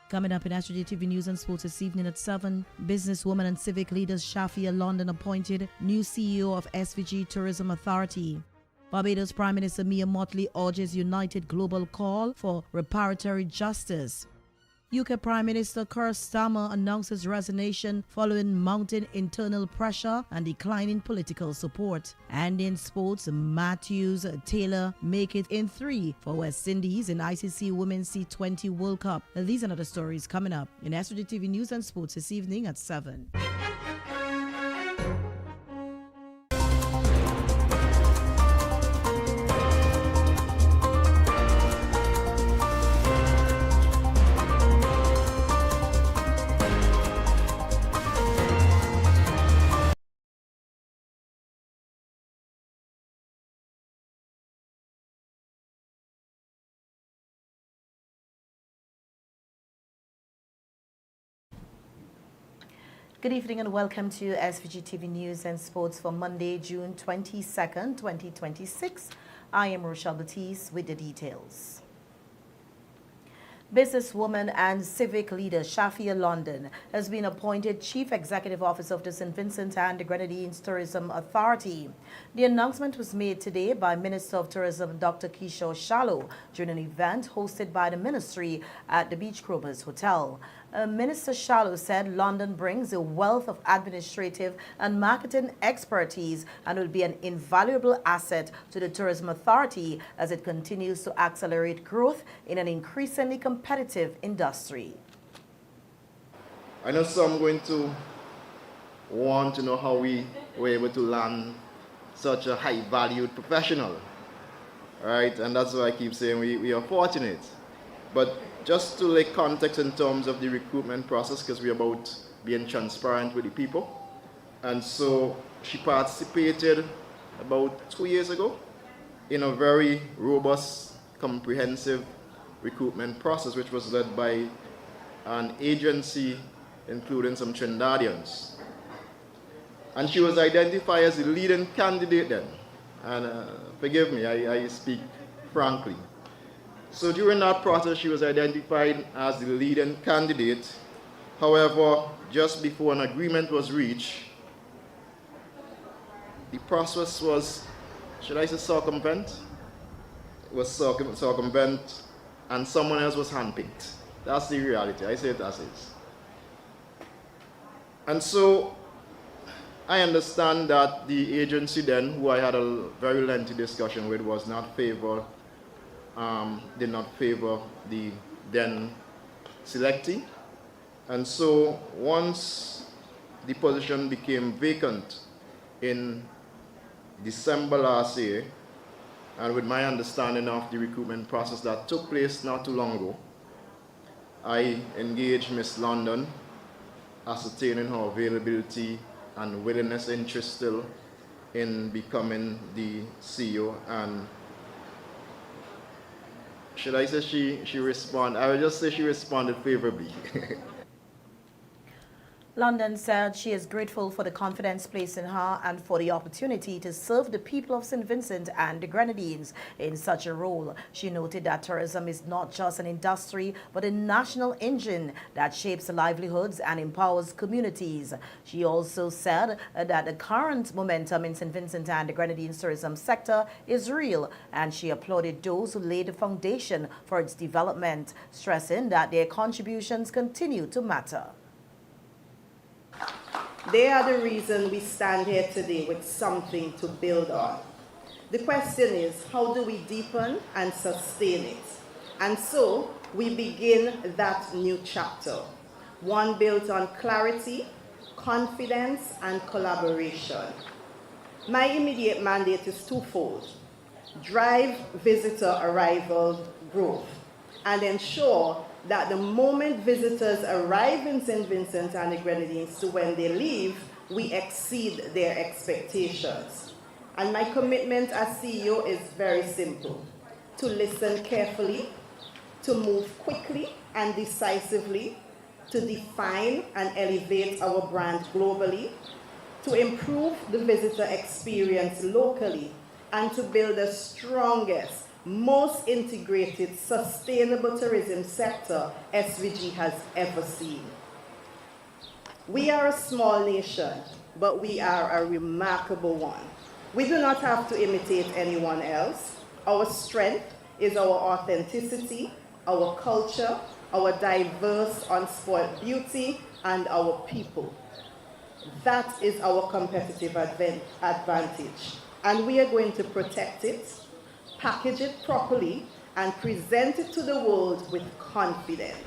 Coming up in SVG-TV News and Sports this evening at 7, businesswoman and civic leaders Shafia London appointed new CEO of SVG Tourism Authority. Barbados Prime Minister Mia Mottley urges united global call for reparatory justice. UK Prime Minister Keir Starmer announces resignation following mounting internal pressure and declining political support. And in sports, Matthews Taylor make it in 3 for West Indies in ICC Women's T20 World Cup. These and other stories coming up in SVG-TV News and Sports this evening at 7. Good evening and welcome to SVG-TV News and Sports for Monday, June 22nd, 2026. I am Rochelle Batiste with the details. Businesswoman and civic leader Shafia London has been appointed Chief Executive Officer of the St. Vincent and the Grenadines Tourism Authority. The announcement was made today by Minister of Tourism Dr. Kishore Shallow during an event hosted by the ministry at the Beachcroppers Hotel. Minister Shallow said London brings a wealth of administrative and marketing expertise and will be an invaluable asset to the Tourism Authority as it continues to accelerate growth in an increasingly competitive industry. I know some going to want to know how we were able to land such a high-valued professional, right? And that's why I keep saying we are fortunate. But just to lay context in terms of the recruitment process, because we're about being transparent with the people. And so she participated about 2 years ago in a very robust, comprehensive recruitment process, which was led by an agency including some Trinidadians. And she was identified as the leading candidate then. And forgive me, I speak frankly. So during that process, she was identified as the leading candidate. However, just before an agreement was reached, the process was, should I say circumvent? It was circumvent, and someone else was handpicked. That's the reality. I say it as is. And so I understand that the agency then, who I had a very lengthy discussion with, was not did not favor the then selectee. And so once the position became vacant in December last year, and with my understanding of the recruitment process that took place not too long ago, I engaged Ms. London, ascertaining her availability and willingness, interest still in becoming the CEO. And should I say she responded? I will just say she responded favorably. London said she is grateful for the confidence placed in her and for the opportunity to serve the people of St. Vincent and the Grenadines in such a role. She noted that tourism is not just an industry, but a national engine that shapes livelihoods and empowers communities. She also said that the current momentum in St. Vincent and the Grenadines tourism sector is real, and she applauded those who laid the foundation for its development, stressing that their contributions continue to matter. They are the reason we stand here today with something to build on. The question is, how do we deepen and sustain it? And so we begin that new chapter, one built on clarity, confidence, and collaboration. My immediate mandate is twofold: drive visitor arrival growth and ensure that the moment visitors arrive in St. Vincent and the Grenadines to when they leave, we exceed their expectations. And my commitment as CEO is very simple: to listen carefully, to move quickly and decisively, to define and elevate our brand globally, to improve the visitor experience locally, and to build the strongest, most integrated, sustainable tourism sector SVG has ever seen. We are a small nation, but we are a remarkable one. We do not have to imitate anyone else. Our strength is our authenticity, our culture, our diverse, unspoiled beauty, and our people. That is our competitive advantage. And we are going to protect it, package it properly, and present it to the world with confidence.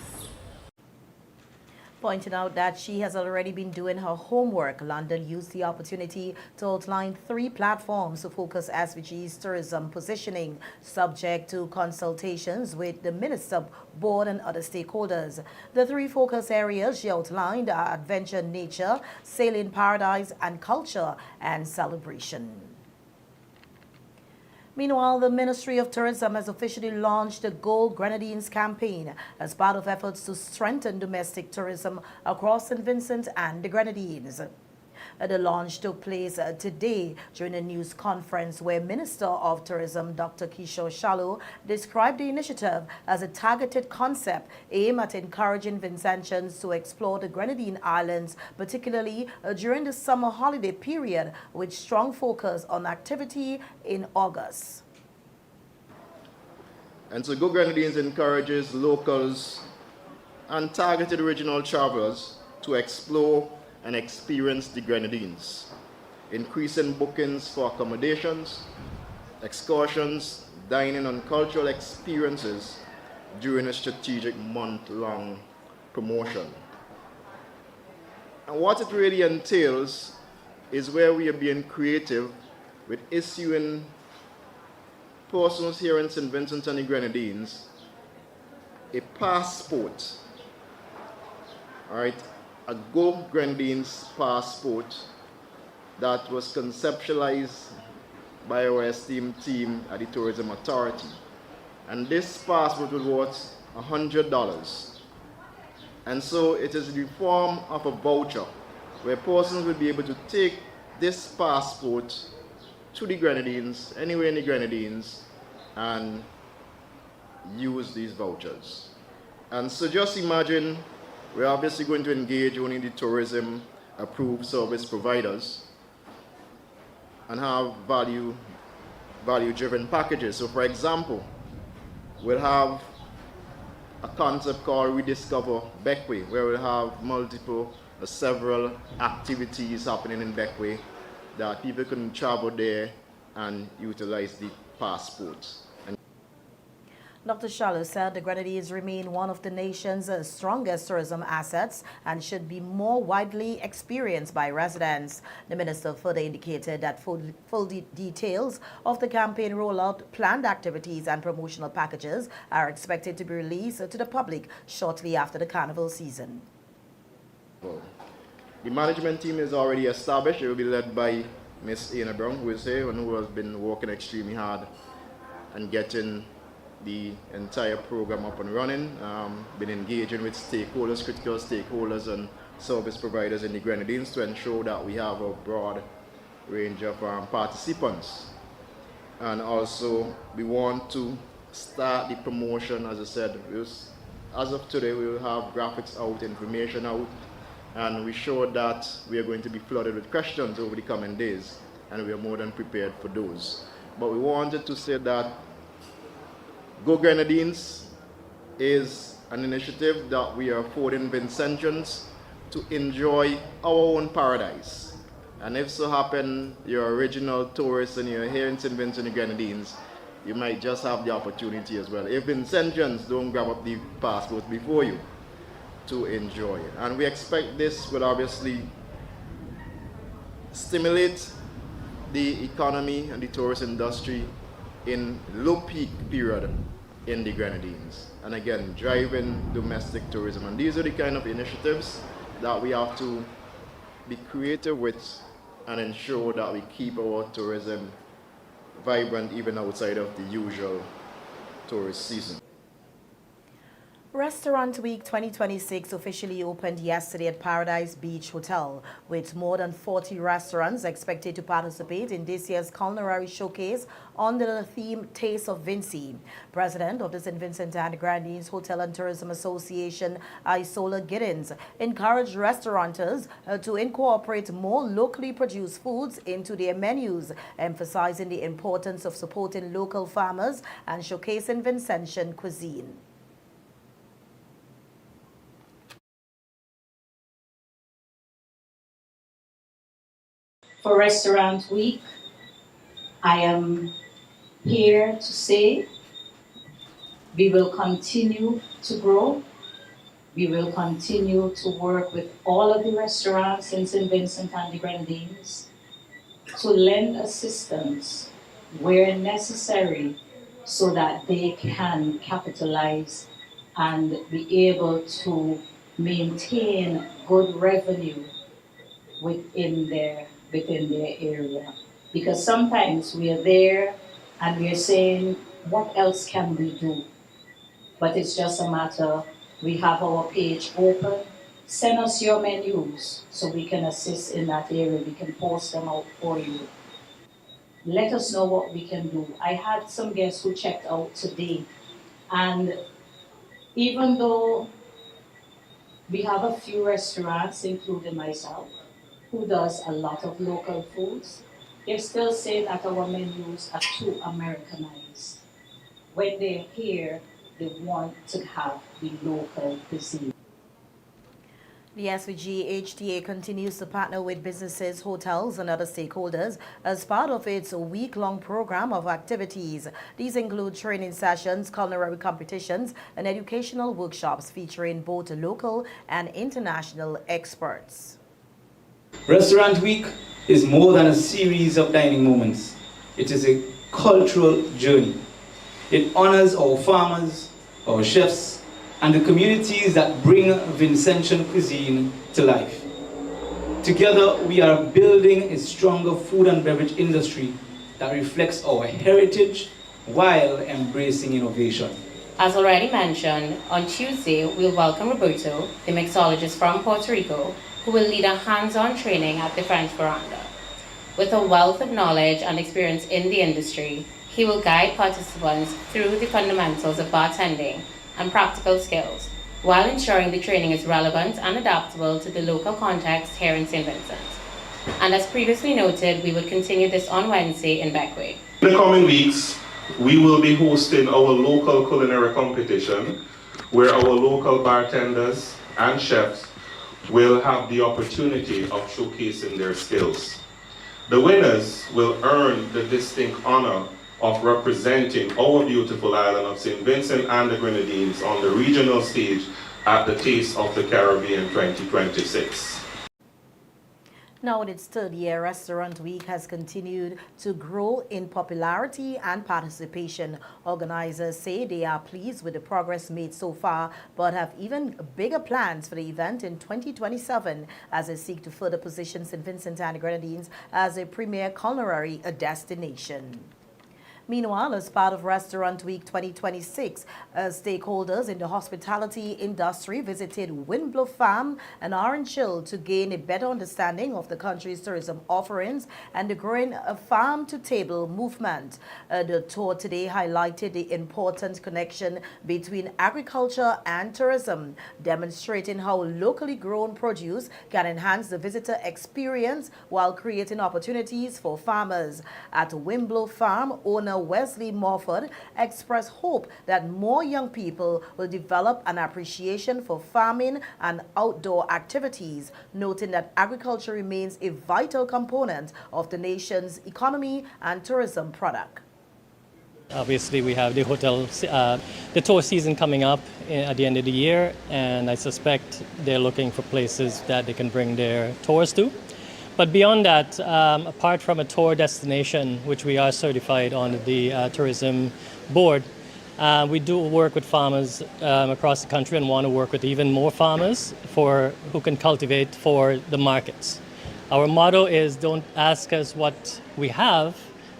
Pointing out that she has already been doing her homework, London used the opportunity to outline 3 platforms to focus SVG's tourism positioning, subject to consultations with the Minister, Board and other stakeholders. The 3 focus areas she outlined are adventure, nature, sailing paradise, and culture and celebration. Meanwhile, the Ministry of Tourism has officially launched the Gold Grenadines campaign as part of efforts to strengthen domestic tourism across St. Vincent and the Grenadines. The launch took place today during a news conference where Minister of Tourism Dr. Kishore Shaloo described the initiative as a targeted concept aimed at encouraging Vincentians to explore the Grenadine Islands, particularly during the summer holiday period, with strong focus on activity in August. And so Go Grenadines encourages locals and targeted regional travelers to explore and experience the Grenadines, increasing bookings for accommodations, excursions, dining and cultural experiences during a strategic month-long promotion. And what it really entails is where we are being creative with issuing persons here in St. Vincent and the Grenadines a passport, all right, a Go Grenadines passport that was conceptualized by our esteemed team at the Tourism Authority. And this passport was worth $100. And so it is the form of a voucher where persons will be able to take this passport to the Grenadines, anywhere in the Grenadines, and use these vouchers. And so just imagine, we're obviously going to engage only the tourism approved service providers and have value-driven packages. So for example, we'll have a concept called Rediscover Beckway, where we'll have several activities happening in Beckway that people can travel there and utilize the passports. Dr. Shaloo said the Grenadines remain one of the nation's strongest tourism assets and should be more widely experienced by residents. The minister further indicated that full details of the campaign rollout, planned activities and promotional packages are expected to be released to the public shortly after the carnival season. The management team is already established. It will be led by Ms. Ana Brown, who is here and who has been working extremely hard and getting the entire program up and running, been engaging with stakeholders, critical stakeholders and service providers in the Grenadines to ensure that we have a broad range of participants. And also we want to start the promotion, as I said, as of today we will have graphics out, information out, and we're sure that we are going to be flooded with questions over the coming days, and we are more than prepared for those. But we wanted to say that Go Grenadines is an initiative that we are affording Vincentians to enjoy our own paradise. And if so happen you're original tourists and you're here in St. Vincent and the Grenadines, you might just have the opportunity as well, if Vincentians don't grab up the passport before you, to enjoy it. And we expect this will obviously stimulate the economy and the tourist industry in low peak period in the Grenadines, and again driving domestic tourism. And these are the kind of initiatives that we have to be creative with and ensure that we keep our tourism vibrant even outside of the usual tourist season. Restaurant Week 2026 officially opened yesterday at Paradise Beach Hotel, with more than 40 restaurants expected to participate in this year's culinary showcase under the theme Taste of Vincy. President of the St. Vincent and Grenadines Hotel and Tourism Association, Isola Giddens, encouraged restaurateurs to incorporate more locally produced foods into their menus, emphasizing the importance of supporting local farmers and showcasing Vincentian cuisine. For Restaurant Week, I am here to say we will continue to grow. We will continue to work with all of the restaurants in St. Vincent and the Grenadines to lend assistance where necessary so that they can capitalize and be able to maintain good revenue within their area. Because sometimes we are there and we are saying, what else can we do? But it's just a matter, we have our page open, send us your menus so we can assist in that area, we can post them out for you. Let us know what we can do. I had some guests who checked out today, and even though we have a few restaurants, including myself, who does a lot of local foods, they're still saying that our menus are too Americanized. When they're here, they want to have the local cuisine. The SVG-HTA continues to partner with businesses, hotels, and other stakeholders as part of its week-long program of activities. These include training sessions, culinary competitions, and educational workshops featuring both local and international experts. Restaurant Week is more than a series of dining moments. It is a cultural journey. It honors our farmers, our chefs, and the communities that bring Vincentian cuisine to life. Together, we are building a stronger food and beverage industry that reflects our heritage while embracing innovation. As already mentioned, on Tuesday, we'll welcome Roberto, the mixologist from Puerto Rico, who will lead a hands-on training at the French Veranda. With a wealth of knowledge and experience in the industry, he will guide participants through the fundamentals of bartending and practical skills, while ensuring the training is relevant and adaptable to the local context here in St. Vincent. And as previously noted, we will continue this on Wednesday in Beckway. In the coming weeks, we will be hosting our local culinary competition, where our local bartenders and chefs will have the opportunity of showcasing their skills. The winners will earn the distinct honor of representing our beautiful island of St. Vincent and the Grenadines on the regional stage at the Taste of the Caribbean 2026. Now in its third year, Restaurant Week has continued to grow in popularity and participation. Organizers say they are pleased with the progress made so far, but have even bigger plans for the event in 2027 as they seek to further position St. Vincent and the Grenadines as a premier culinary destination. Meanwhile, as part of Restaurant Week 2026, stakeholders in the hospitality industry visited Windblow Farm and Orange Hill to gain a better understanding of the country's tourism offerings and the growing farm-to-table movement. The tour today highlighted the important connection between agriculture and tourism, demonstrating how locally grown produce can enhance the visitor experience while creating opportunities for farmers. At Windblow Farm, owner Wesley Morford expressed hope that more young people will develop an appreciation for farming and outdoor activities, noting that agriculture remains a vital component of the nation's economy and tourism product. Obviously, we have the the tour season coming up at the end of the year, and I suspect they're looking for places that they can bring their tours to. But beyond that, apart from a tour destination, which we are certified on the tourism board, we do work with farmers across the country and want to work with even more farmers who can cultivate for the markets. Our motto is, don't ask us what we have,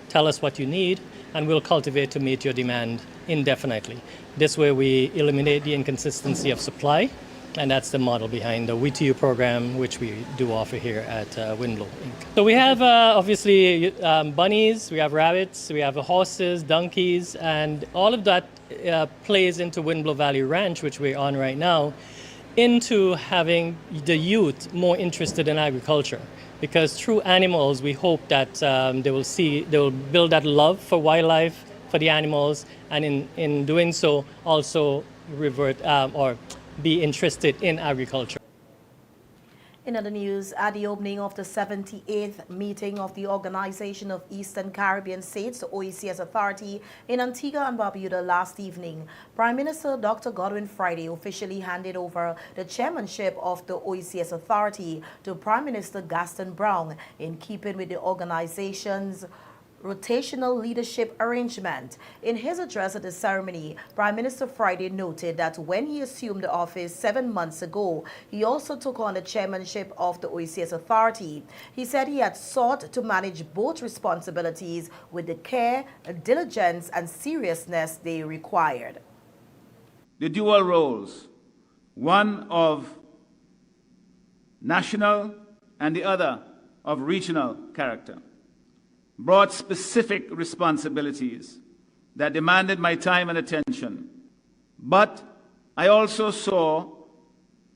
tell us what you need, and we'll cultivate to meet your demand indefinitely. This way we eliminate the inconsistency of supply, and that's the model behind the WTU program, which we do offer here at Windblow Inc. So we have obviously bunnies, we have rabbits, we have horses, donkeys, and all of that plays into Windblow Valley Ranch, which we're on right now, into having the youth more interested in agriculture. Because through animals, we hope that they will build that love for wildlife, for the animals, and in doing so, also revert or be interested in agriculture. In other news, at the opening of the 78th meeting of the Organization of Eastern Caribbean States, the OECS Authority, in Antigua and Barbuda last evening, Prime Minister Dr. Godwin Friday officially handed over the chairmanship of the OECS Authority to Prime Minister Gaston Brown, in keeping with the organization's rotational leadership arrangement. In his address at the ceremony, Prime Minister Friday noted that when he assumed the office 7 months ago, he also took on the chairmanship of the OECS Authority. He said he had sought to manage both responsibilities with the care, diligence, and seriousness they required. The dual roles, one of national and the other of regional character, brought specific responsibilities that demanded my time and attention. But I also saw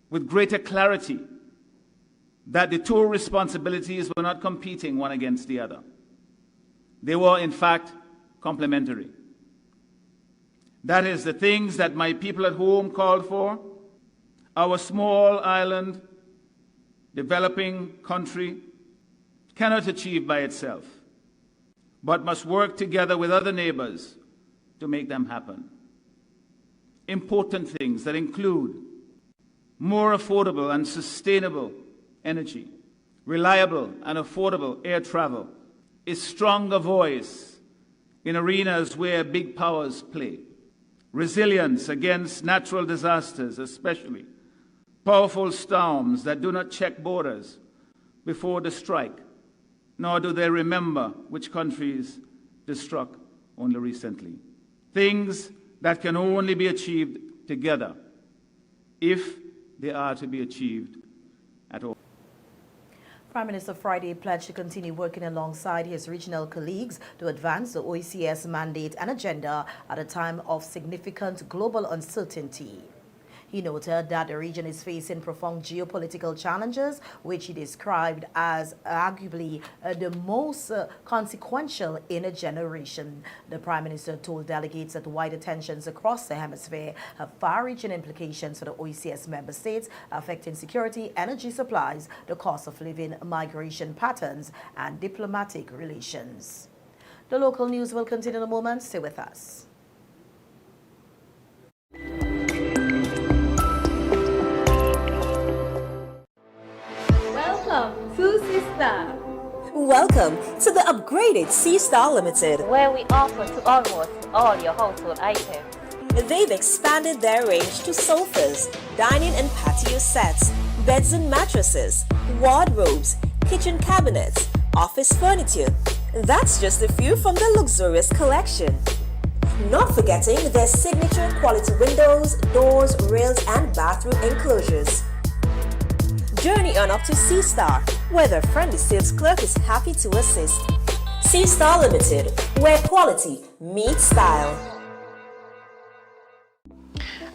with greater clarity that the two responsibilities were not competing one against the other. They were, in fact, complementary. That is, the things that my people at home called for, our small island, developing country cannot achieve by itself, but must work together with other neighbors to make them happen. Important things that include more affordable and sustainable energy, reliable and affordable air travel, a stronger voice in arenas where big powers play, resilience against natural disasters, especially powerful storms that do not check borders before the strike, nor do they remember which countries they struck only recently. Things that can only be achieved together, if they are to be achieved at all. Prime Minister Friday pledged to continue working alongside his regional colleagues to advance the OECS mandate and agenda at a time of significant global uncertainty. He noted that the region is facing profound geopolitical challenges, which he described as arguably the most consequential in a generation. The Prime Minister told delegates that wider tensions across the hemisphere have far-reaching implications for the OECS member states, affecting security, energy supplies, the cost of living, migration patterns, and diplomatic relations. The local news will continue in a moment. Stay with us. Welcome to the upgraded C-Star Limited, where we offer to almost all your household items. They've expanded their range to sofas, dining and patio sets, beds and mattresses, wardrobes, kitchen cabinets, office furniture. That's just a few from the luxurious collection. Not forgetting their signature quality windows, doors, rails, and bathroom enclosures. Journey on up to C-Star, where their friendly sales clerk is happy to assist. C-Star Limited, where quality meets style.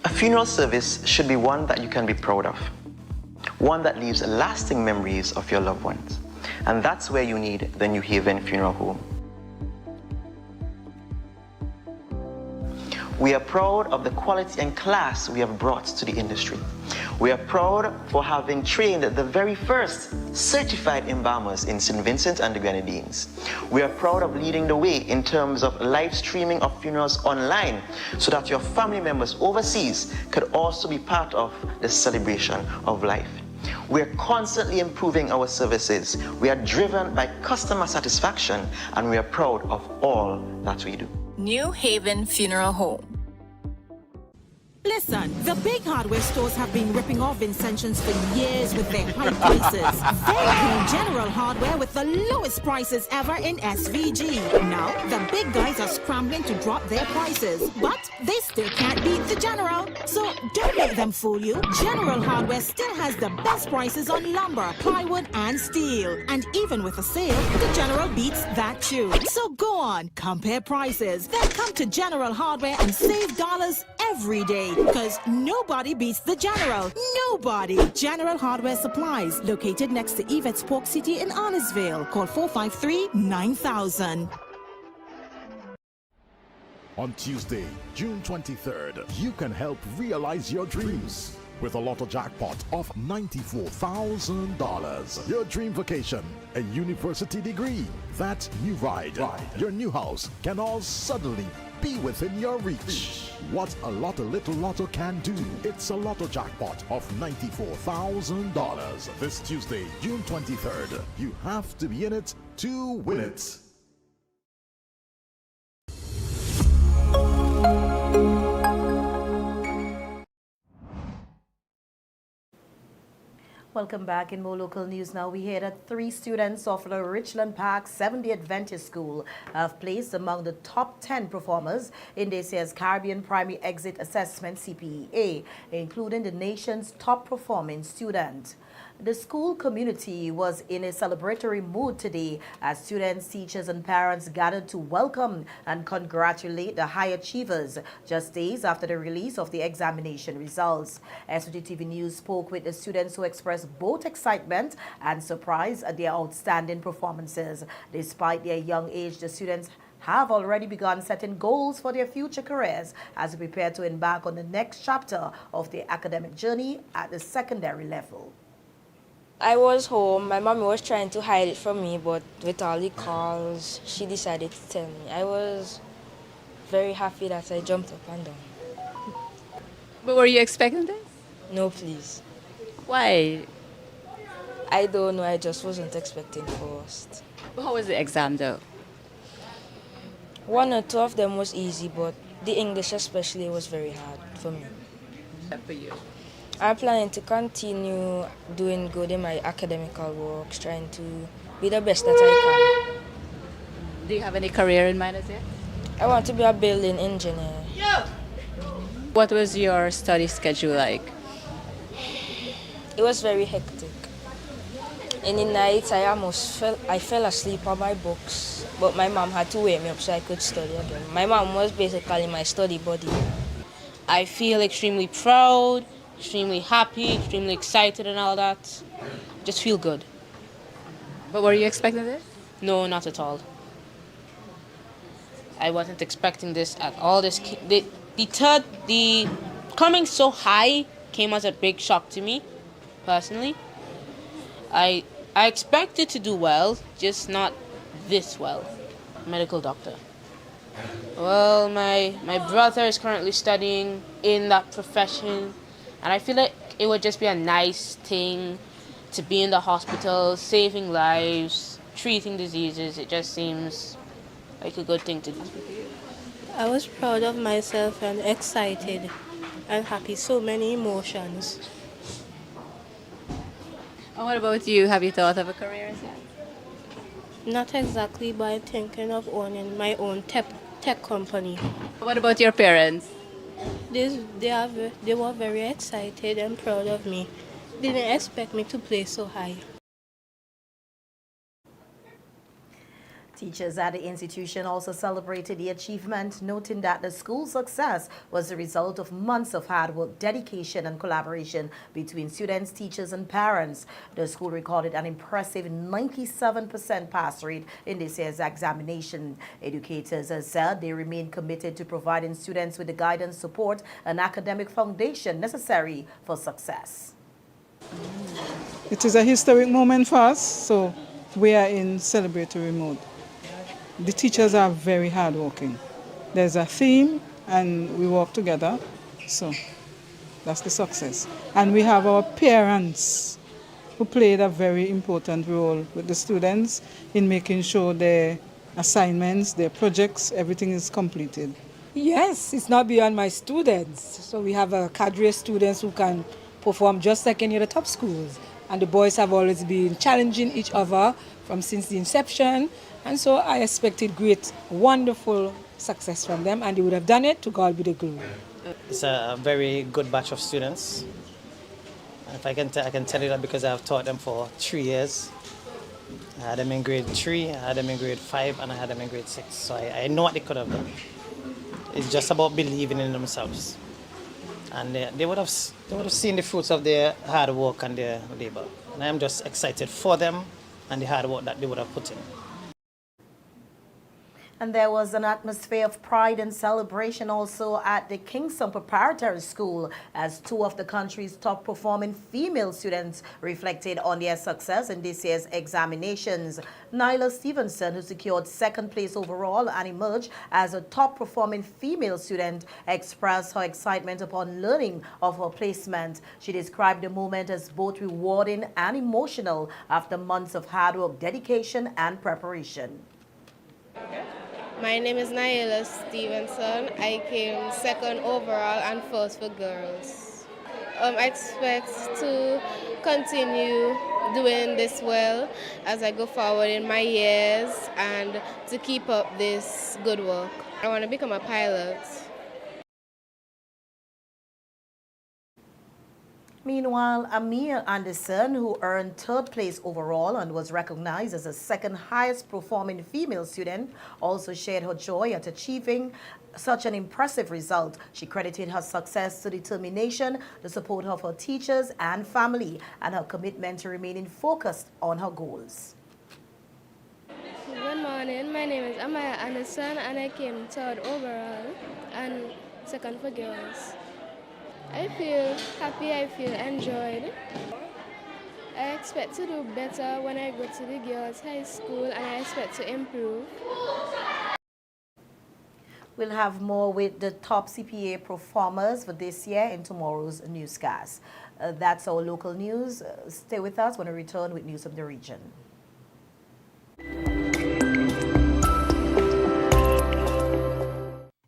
A funeral service should be one that you can be proud of. One that leaves lasting memories of your loved ones. And that's where you need the New Haven Funeral Home. We are proud of the quality and class we have brought to the industry. We are proud for having trained the very first certified embalmers in St. Vincent and the Grenadines. We are proud of leading the way in terms of live streaming of funerals online so that your family members overseas could also be part of the celebration of life. We are constantly improving our services. We are driven by customer satisfaction, and we are proud of all that we do. New Haven Funeral Home. Listen, the big hardware stores have been ripping off Vincentians for years with their high prices. They came General Hardware with the lowest prices ever in SVG. Now, the big guys are scrambling to drop their prices, but they still can't beat the General. So don't let them fool you. General Hardware still has the best prices on lumber, plywood, and steel. And even with a sale, the General beats that too. So go on, compare prices, then come to General Hardware and save dollars every day. Because nobody beats the General. Nobody. General Hardware Supplies, located next to Yvette's Pork City in Arnesville. Call 453-9000. On Tuesday, June 23rd, you can help realize your dreams with a lotto jackpot of $94,000. Your dream vacation, a university degree, that new ride, your new house can all suddenly be within your reach. What a little lotto can do. It's a lotto jackpot of $94,000. This Tuesday, June 23rd. You have to be in it to win it. Welcome back. In more local news now, we hear that 3 students of the Richland Park Seventh-day Adventist School have placed among the top 10 performers in this year's Caribbean Primary Exit Assessment CPEA, including the nation's top performing student. The school community was in a celebratory mood today as students, teachers, and parents gathered to welcome and congratulate the high achievers just days after the release of the examination results. SVGTV News spoke with the students who expressed both excitement and surprise at their outstanding performances. Despite their young age, the students have already begun setting goals for their future careers as they prepare to embark on the next chapter of their academic journey at the secondary level. I was home. My mommy was trying to hide it from me, but with all the calls, she decided to tell me. I was very happy that I jumped up and down. But were you expecting this? No, please. Why? I don't know. I just wasn't expecting first. But how was the exam, though? 1 or 2 of them was easy, but the English especially was very hard for me. For you? I'm planning to continue doing good in my academical works, trying to be the best that I can. Do you have any career in mind as yet? I want to be a building engineer. What was your study schedule like? It was very hectic. In the night, I fell asleep on my books, but my mom had to wake me up so I could study again. My mom was basically my study buddy. I feel extremely proud, extremely happy, extremely excited and all that. Just feel good. But were you expecting this? No, not at all. I wasn't expecting this at all. The coming so high came as a big shock to me, personally. I expected to do well, just not this well. Medical doctor. Well, my brother is currently studying in that profession, and I feel like it would just be a nice thing to be in the hospital, saving lives, treating diseases. It just seems like a good thing to do. I was proud of myself and excited and happy. So many emotions. And what about you? Have you thought of a career as yet? Not exactly, but I'm thinking of owning my own tech company. What about your parents? They were very excited and proud of me. They didn't expect me to play so high. Teachers at the institution also celebrated the achievement, noting that the school's success was the result of months of hard work, dedication, and collaboration between students, teachers, and parents. The school recorded an impressive 97% pass rate in this year's examination. Educators said they remain committed to providing students with the guidance, support, and academic foundation necessary for success. It is a historic moment for us, so we are in celebratory mode. The teachers are very hardworking. There's a theme and we work together, so that's the success. And we have our parents who played a very important role with the students in making sure their assignments, their projects, everything is completed. Yes, it's not beyond my students. So we have a cadre of students who can perform just like any of the top schools. And the boys have always been challenging each other since the inception. And so I expected great, wonderful success from them, and they would have done it. To God be the glory. It's a very good batch of students. If I can tell you that because I have taught them for 3 years. I had them in grade 3, I had them in grade 5, and I had them in grade 6. So I know what they could have done. It's just about believing in themselves. And they would have seen the fruits of their hard work and their labor. And I am just excited for them and the hard work that they would have put in. And there was an atmosphere of pride and celebration also at the Kingston Preparatory School as 2 of the country's top performing female students reflected on their success in this year's examinations. Nyla Stevenson, who secured 2nd place overall and emerged as a top performing female student, expressed her excitement upon learning of her placement. She described the moment as both rewarding and emotional after months of hard work, dedication, and preparation. My name is Nyla Stevenson. I came 2nd overall and 1st for girls. I expect to continue doing this well as I go forward in my years and to keep up this good work. I want to become a pilot. Meanwhile, Amir Anderson, who earned 3rd place overall and was recognized as the 2nd highest performing female student, also shared her joy at achieving such an impressive result. She credited her success to determination, the support of her teachers and family, and her commitment to remaining focused on her goals. Good morning, my name is Amaya Anderson and I came 3rd overall and 2nd for girls. I feel happy, I feel enjoyed. I expect to do better when I go to the girls' high school and I expect to improve. We'll have more with the top CPEA performers for this year in tomorrow's newscast. That's our local news. Stay with us when we return with news of the region.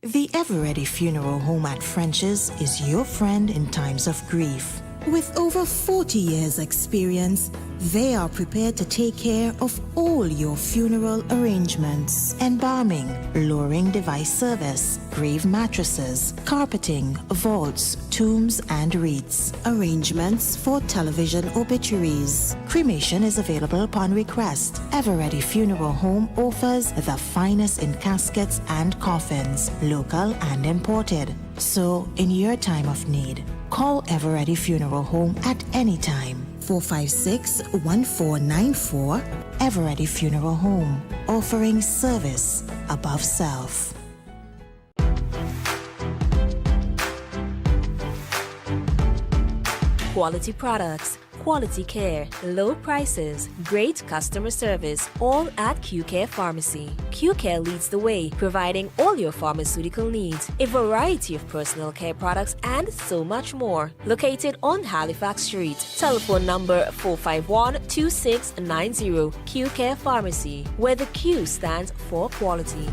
The Ever-Ready Funeral Home at French's is your friend in times of grief. With over 40 years' experience, they are prepared to take care of all your funeral arrangements. Embalming, lowering device service, grave mattresses, carpeting, vaults, tombs and wreaths. Arrangements for television obituaries. Cremation is available upon request. Ever-Ready Funeral Home offers the finest in caskets and coffins, local and imported. So, in your time of need, call Ever-Ready Funeral Home at any time. 456-1494. Ever-Ready Funeral Home, offering service above self. Quality products, quality care, low prices, great customer service, all at QCare Pharmacy. QCare leads the way, providing all your pharmaceutical needs, a variety of personal care products, and so much more. Located on Halifax Street. Telephone number 451-2690. QCare Pharmacy, where the Q stands for quality.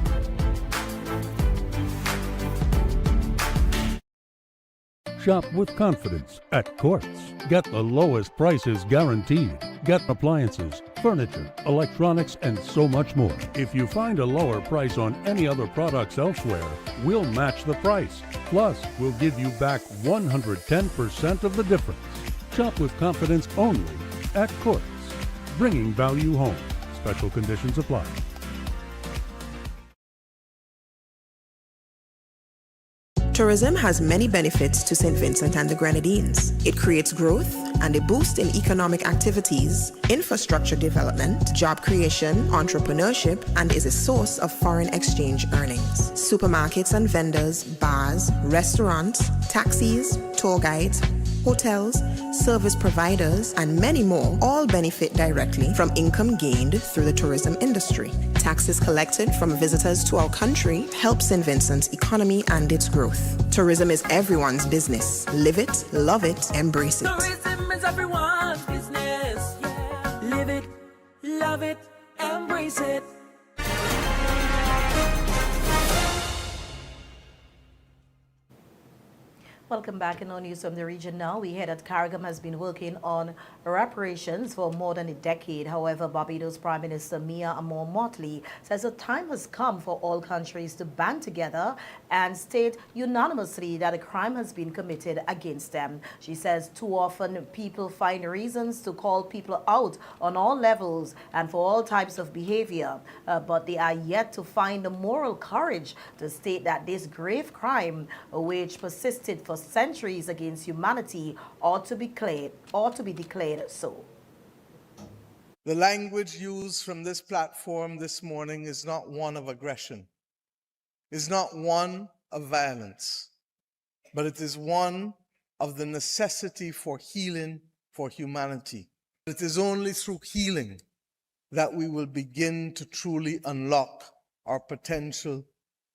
Shop with confidence at Courts. Get the lowest prices guaranteed. Get appliances, furniture, electronics, and so much more. If you find a lower price on any other products elsewhere, we'll match the price. Plus, we'll give you back 110% of the difference. Shop with confidence only at Courts. Bringing value home. Special conditions apply. Tourism has many benefits to St. Vincent and the Grenadines. It creates growth and a boost in economic activities, infrastructure development, job creation, entrepreneurship, and is a source of foreign exchange earnings. Supermarkets and vendors, bars, restaurants, taxis, tour guides, hotels, service providers, and many more all benefit directly from income gained through the tourism industry. Taxes collected from visitors to our country help St. Vincent's economy and its growth. Tourism is everyone's business. Live it, love it, embrace it. Tourism is everyone's business. Yeah. Live it, love it, embrace it. Welcome back in our news from the region now. We hear that Carigam has been working on reparations for more than a decade. However, Barbados Prime Minister Mia Motley says the time has come for all countries to band together and state unanimously that a crime has been committed against them. She says too often people find reasons to call people out on all levels and for all types of behavior, but they are yet to find the moral courage to state that this grave crime, which persisted for centuries against humanity, ought to be declared so. The language used from this platform this morning is not one of aggression, is not one of violence, but it is one of the necessity for healing for humanity. It is only through healing that we will begin to truly unlock our potential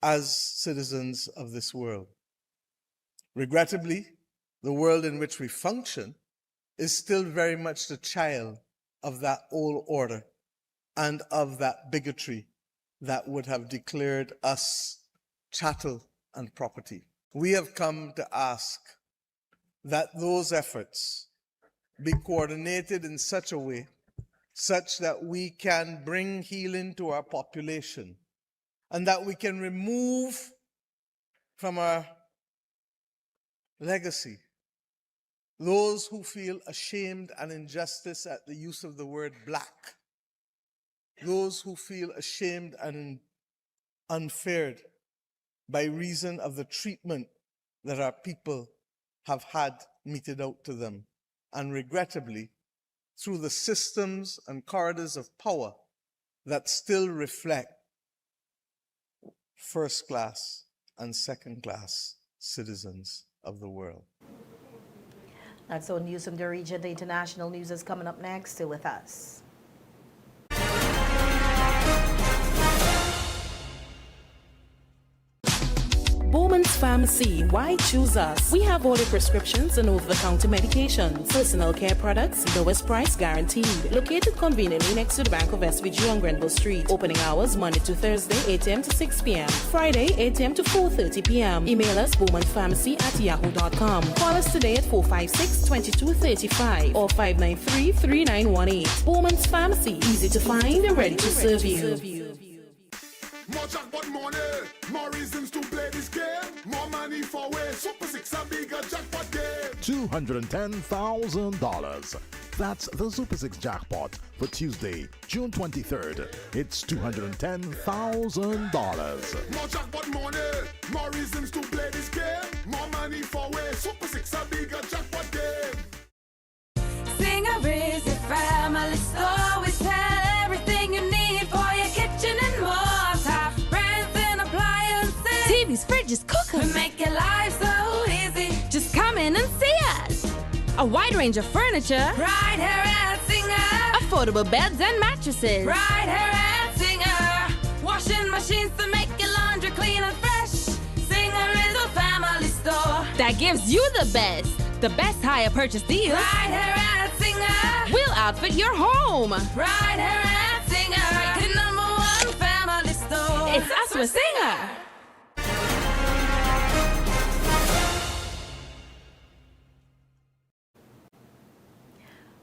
as citizens of this world. Regrettably, the world in which we function is still very much the child of that old order and of that bigotry that would have declared us chattel and property. We have come to ask that those efforts be coordinated in such a way such that we can bring healing to our population and that we can remove from our legacy those who feel ashamed and injustice at the use of the word black, those who feel ashamed and unfared by reason of the treatment that our people have had meted out to them, and regrettably, through the systems and corridors of power that still reflect first-class and second-class citizens of the world. That's all news from the region. The international news is coming up next. Stay with us. Bowman's Pharmacy, why choose us? We have all the prescriptions and over-the-counter medications, personal care products, lowest price guaranteed. Located conveniently next to the Bank of SVG on Grenville Street. Opening hours Monday to Thursday, 8 a.m. to 6 p.m. Friday, 8 a.m. to 4:30 p.m. Email us bowmanspharmacy@yahoo.com. Call us today at 456-2235 or 593-3918. Bowman's Pharmacy, easy to find and ready to serve you. More jackpot money, more reasons to play this game. More money for way. Super 6 a bigger jackpot game. $210,000. That's the Super 6 jackpot for Tuesday, June 23rd. It's $210,000. More jackpot money, more reasons to play this game. More money for way. Super 6 a bigger jackpot game. Singer is a family store. We sell everything you need for your kitchen and more. TVs, fridges, cookers. We make your life so easy. Just come in and see us. A wide range of furniture. Right here at Singer. Affordable beds and mattresses. Right here at Singer. Washing machines to make your laundry clean and fresh. Singer is a family store that gives you the best hire purchase deals. Right here at Singer. We'll outfit your home. Right here at Singer. The #1 family store. It's us with Singer.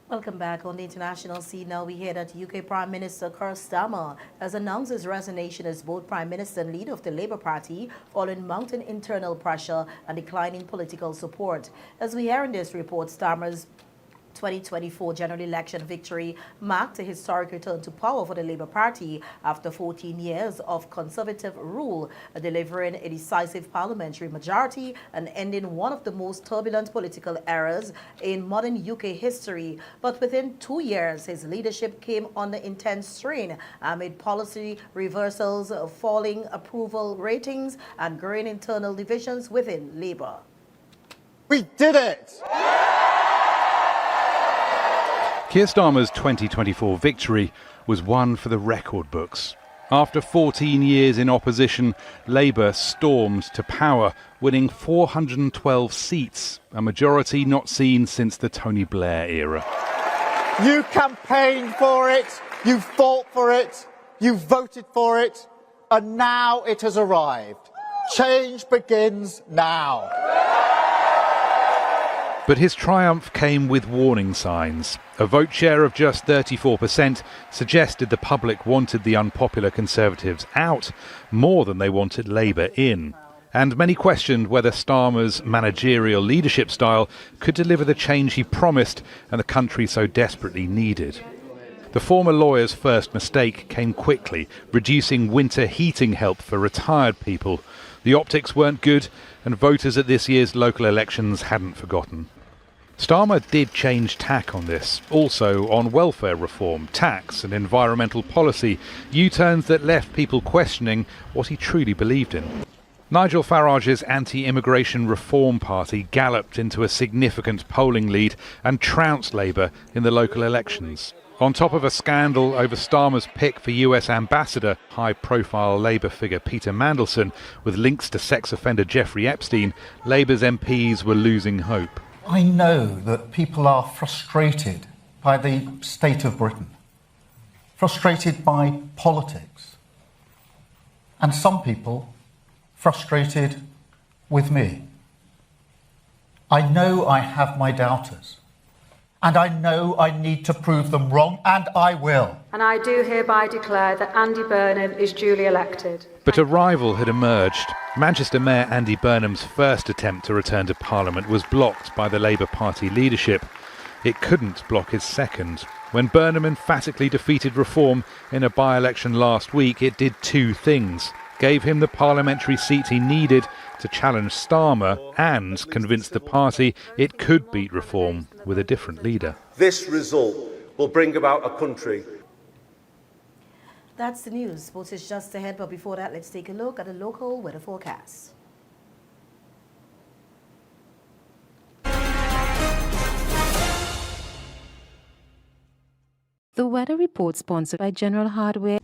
Welcome back. On the international scene now, we hear that UK Prime Minister Keir Starmer has announced his resignation as both Prime Minister and leader of the Labour Party following mounting internal pressure and declining political support. As we hear in this report, Starmer's 2024 general election victory marked a historic return to power for the Labour Party after 14 years of Conservative rule, delivering a decisive parliamentary majority and ending one of the most turbulent political eras in modern UK history. But within 2 years, his leadership came under intense strain amid policy reversals, falling approval ratings, and growing internal divisions within Labour. We did it! Keir Starmer's 2024 victory was one for the record books. After 14 years in opposition, Labour stormed to power, winning 412 seats, a majority not seen since the Tony Blair era. You campaigned for it, you fought for it, you voted for it, and now it has arrived. Change begins now. But his triumph came with warning signs. A vote share of just 34% suggested the public wanted the unpopular Conservatives out more than they wanted Labour in. And many questioned whether Starmer's managerial leadership style could deliver the change he promised and the country so desperately needed. The former lawyer's first mistake came quickly, reducing winter heating help for retired people. The optics weren't good, and voters at this year's local elections hadn't forgotten. Starmer did change tack on this, also on welfare reform, tax and environmental policy, U-turns that left people questioning what he truly believed in. Nigel Farage's anti-immigration reform party galloped into a significant polling lead and trounced Labour in the local elections. On top of a scandal over Starmer's pick for US ambassador, high-profile Labour figure Peter Mandelson, with links to sex offender Jeffrey Epstein, Labour's MPs were losing hope. I know that people are frustrated by the state of Britain, frustrated by politics, and some people frustrated with me. I know I have my doubters, and I know I need to prove them wrong, and I will. And I do hereby declare that Andy Burnham is duly elected. But a rival had emerged. Manchester Mayor Andy Burnham's first attempt to return to Parliament was blocked by the Labour Party leadership. It couldn't block his second. When Burnham emphatically defeated reform in a by-election last week, it did two things. Gave him the parliamentary seat he needed to challenge Starmer and convince the party it could beat reform with a different leader. This result will bring about a country. That's the news. Sports is just ahead, but before that, let's take a look at the local weather forecast. The weather report sponsored by General Hardware.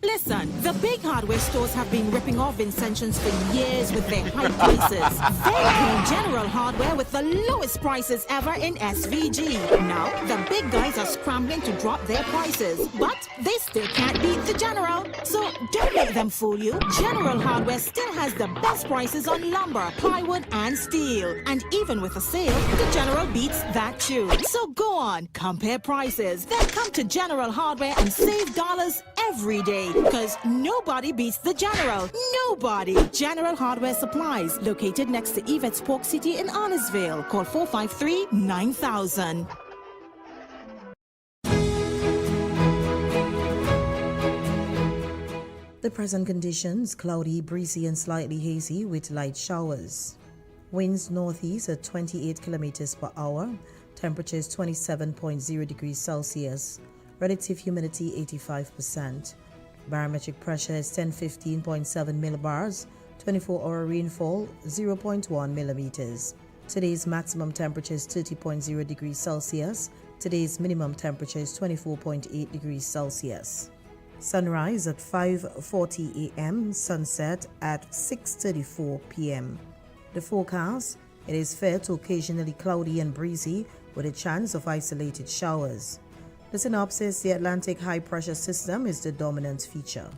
Listen, the big hardware stores have been ripping off Vincentions for years with their high prices. Then came General Hardware with the lowest prices ever in SVG. Now, the big guys are scrambling to drop their prices, but they still can't beat the General. So don't let them fool you. General Hardware still has the best prices on lumber, plywood, and steel. And even with a sale, the General beats that too. So go on, compare prices. Then come to General Hardware and save dollars every day. Because nobody beats the General. Nobody. General Hardware Supplies, located next to Yvette's Pork City in Arnesville. Call 453-9000. The present conditions: cloudy, breezy and slightly hazy with light showers. Winds northeast at 28 kilometers per hour. Temperatures 27.0 degrees Celsius. Relative humidity 85%. Barometric pressure is 1015.7 millibars. 24-hour rainfall 0.1 millimeters. Today's maximum temperature is 30.0 degrees Celsius. Today's minimum temperature is 24.8 degrees Celsius. Sunrise at 5:40 a.m. Sunset at 6:34 p.m. The forecast: it is fair to occasionally cloudy and breezy with a chance of isolated showers. The synopsis: the Atlantic high-pressure system is the dominant feature.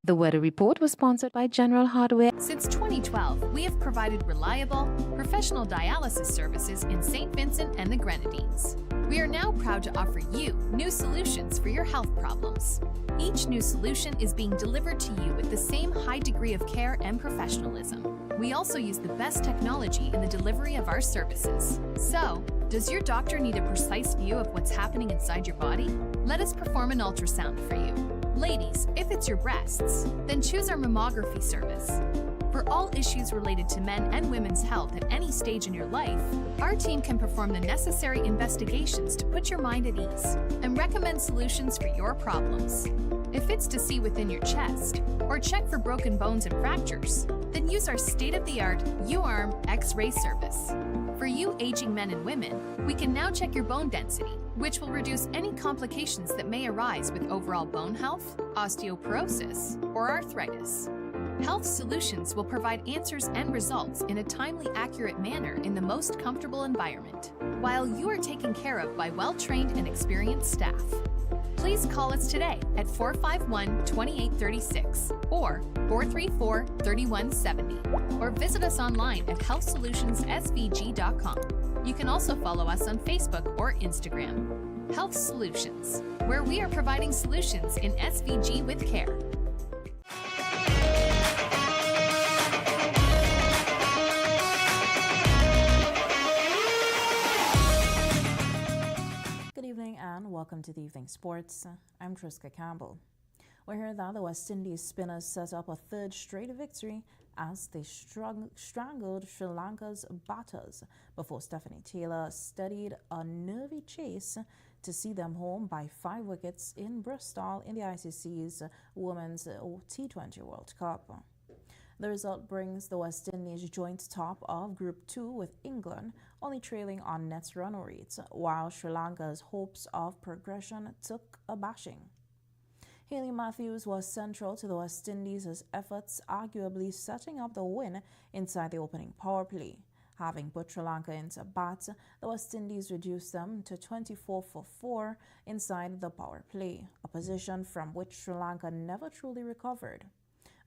The weather report was sponsored by General Hardware. Since 2012, we have provided reliable, professional dialysis services in St. Vincent and the Grenadines. We are now proud to offer you new solutions for your health problems. Each new solution is being delivered to you with the same high degree of care and professionalism. We also use the best technology in the delivery of our services. So, does your doctor need a precise view of what's happening inside your body? Let us perform an ultrasound for you. Ladies, if it's your breasts, then choose our mammography service. For all issues related to men and women's health at any stage in your life, our team can perform the necessary investigations to put your mind at ease and recommend solutions for your problems. If it's to see within your chest or check for broken bones and fractures, then use our state-of-the-art U-Arm X-ray service. For you aging men and women, we can now check your bone density, which will reduce any complications that may arise with overall bone health, osteoporosis, or arthritis. Health Solutions will provide answers and results in a timely, accurate manner in the most comfortable environment, while you are taken care of by well-trained and experienced staff. Please call us today at 451-2836 or 434-3170 or visit us online at healthsolutionsSVG.com. You can also follow us on Facebook or Instagram. Health Solutions, where we are providing solutions in SVG with care. Good evening and welcome to the Evening Sports. I'm Triska Campbell. We heard that the West Indies spinners set up a third straight victory as they strangled Sri Lanka's batters before Stephanie Taylor steadied a nervy chase to see them home by 5 wickets in Bristol in the ICC's Women's T20 World Cup. The result brings the West Indies joint top of Group 2 with England, only trailing on net run rate, while Sri Lanka's hopes of progression took a bashing. Hayley Matthews was central to the West Indies' efforts, arguably setting up the win inside the opening power play. Having put Sri Lanka into bat, the West Indies reduced them to 24 for 4 inside the power play, a position from which Sri Lanka never truly recovered.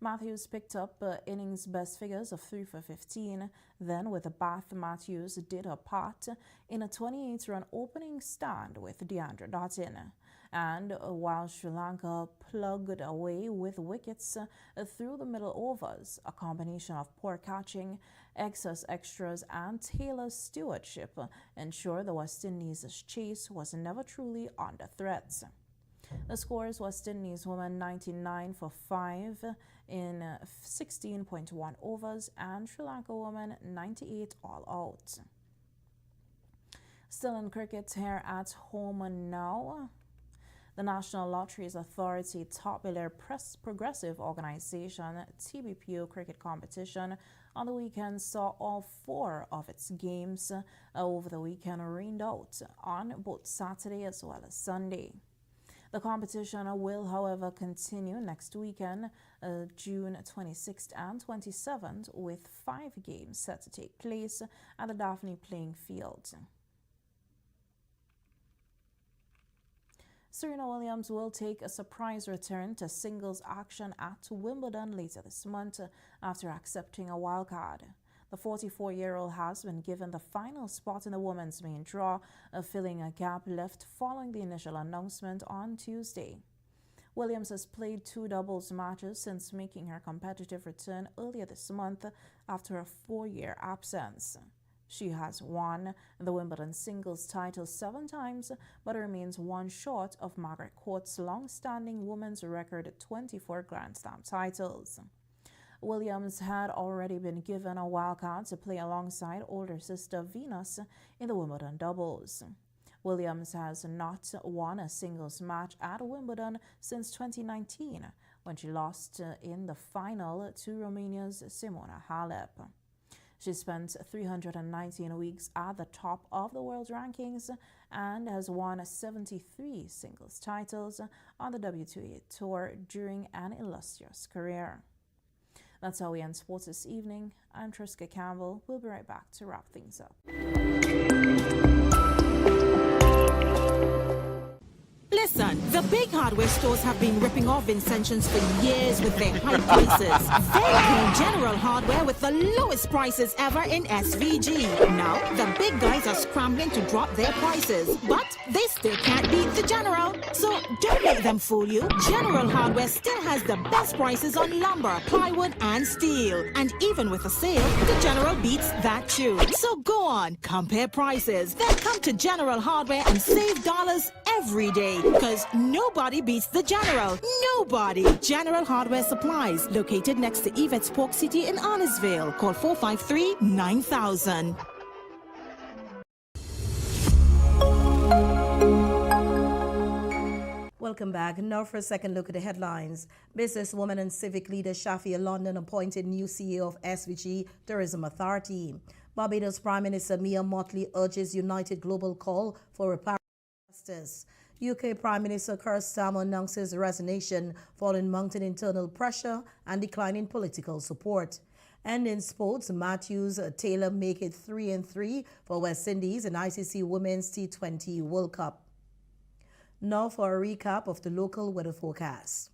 Matthews picked up innings best figures of 3 for 15. Then with the bat, Matthews did her part in a 28-run opening stand with Deandra Dottin. And while Sri Lanka plugged away with wickets through the middle overs, a combination of poor catching, excess extras, and Taylor's stewardship ensured the West Indies' chase was never truly under threat. The scores: West Indies women 99 for 5 in 16.1 overs and Sri Lanka women 98 all out. Still in cricket here at home now. The National Lotteries Authority Top Belair Progressive Organization TBPO cricket competition on the weekend saw all 4 of its games over the weekend rained out on both Saturday as well as Sunday. The competition will, however, continue next weekend, June 26th and 27th, with 5 games set to take place at the Daphne playing field. Serena Williams will take a surprise return to singles action at Wimbledon later this month after accepting a wildcard. The 44-year-old has been given the final spot in the women's main draw, filling a gap left following the initial announcement on Tuesday. Williams has played 2 doubles matches since making her competitive return earlier this month after a 4-year absence. She has won the Wimbledon singles title 7 times, but remains 1 short of Margaret Court's long-standing women's record 24 Grand Slam titles. Williams had already been given a wildcard to play alongside older sister Venus in the Wimbledon doubles. Williams has not won a singles match at Wimbledon since 2019, when she lost in the final to Romania's Simona Halep. She spent 319 weeks at the top of the world rankings and has won 73 singles titles on the WTA Tour during an illustrious career. That's how we end sports this evening. I'm Triska Campbell. We'll be right back to wrap things up. Listen, the big hardware stores have been ripping off Vincentions for years with their high prices. They came General Hardware with the lowest prices ever in SVG. Now, the big guys are scrambling to drop their prices, but they still can't beat the General. So don't let them fool you. General Hardware still has the best prices on lumber, plywood, and steel. And even with a sale, the General beats that too. So go on, compare prices, then come to General Hardware and save dollars every day. Because nobody beats the General. Nobody. General Hardware Supplies, located next to Yvette's Pork City in Arnesville. Call 453-9000. Welcome back. Now for a second look at the headlines. Businesswoman and civic leader Shafia London appointed new CEO of SVG Tourism Authority. Barbados Prime Minister Mia Mottley urges united global call for reparative justice. UK Prime Minister Keir Starmer announces resignation following mounting internal pressure and declining political support. And in sports, Matthews Taylor make it 3-3 for West Indies in ICC Women's T20 World Cup. Now for a recap of the local weather forecast.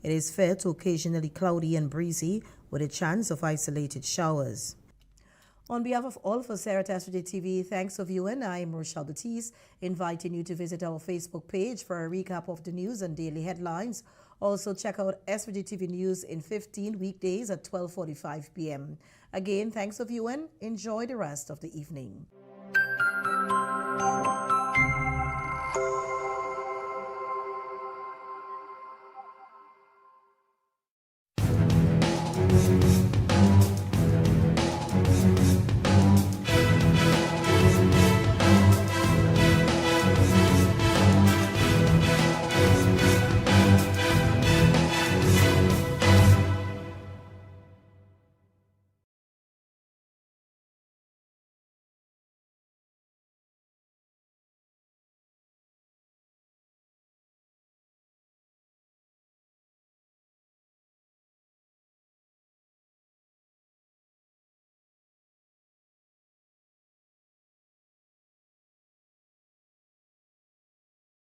It is fair to occasionally cloudy and breezy with a chance of isolated showers. On behalf of all of us here at SVG-TV, thanks for viewing. I am Rochelle Batiste, inviting you to visit our Facebook page for a recap of the news and daily headlines. Also, check out SVG-TV News in 15 weekdays at 12:45 p.m. Again, thanks for viewing. Enjoy the rest of the evening.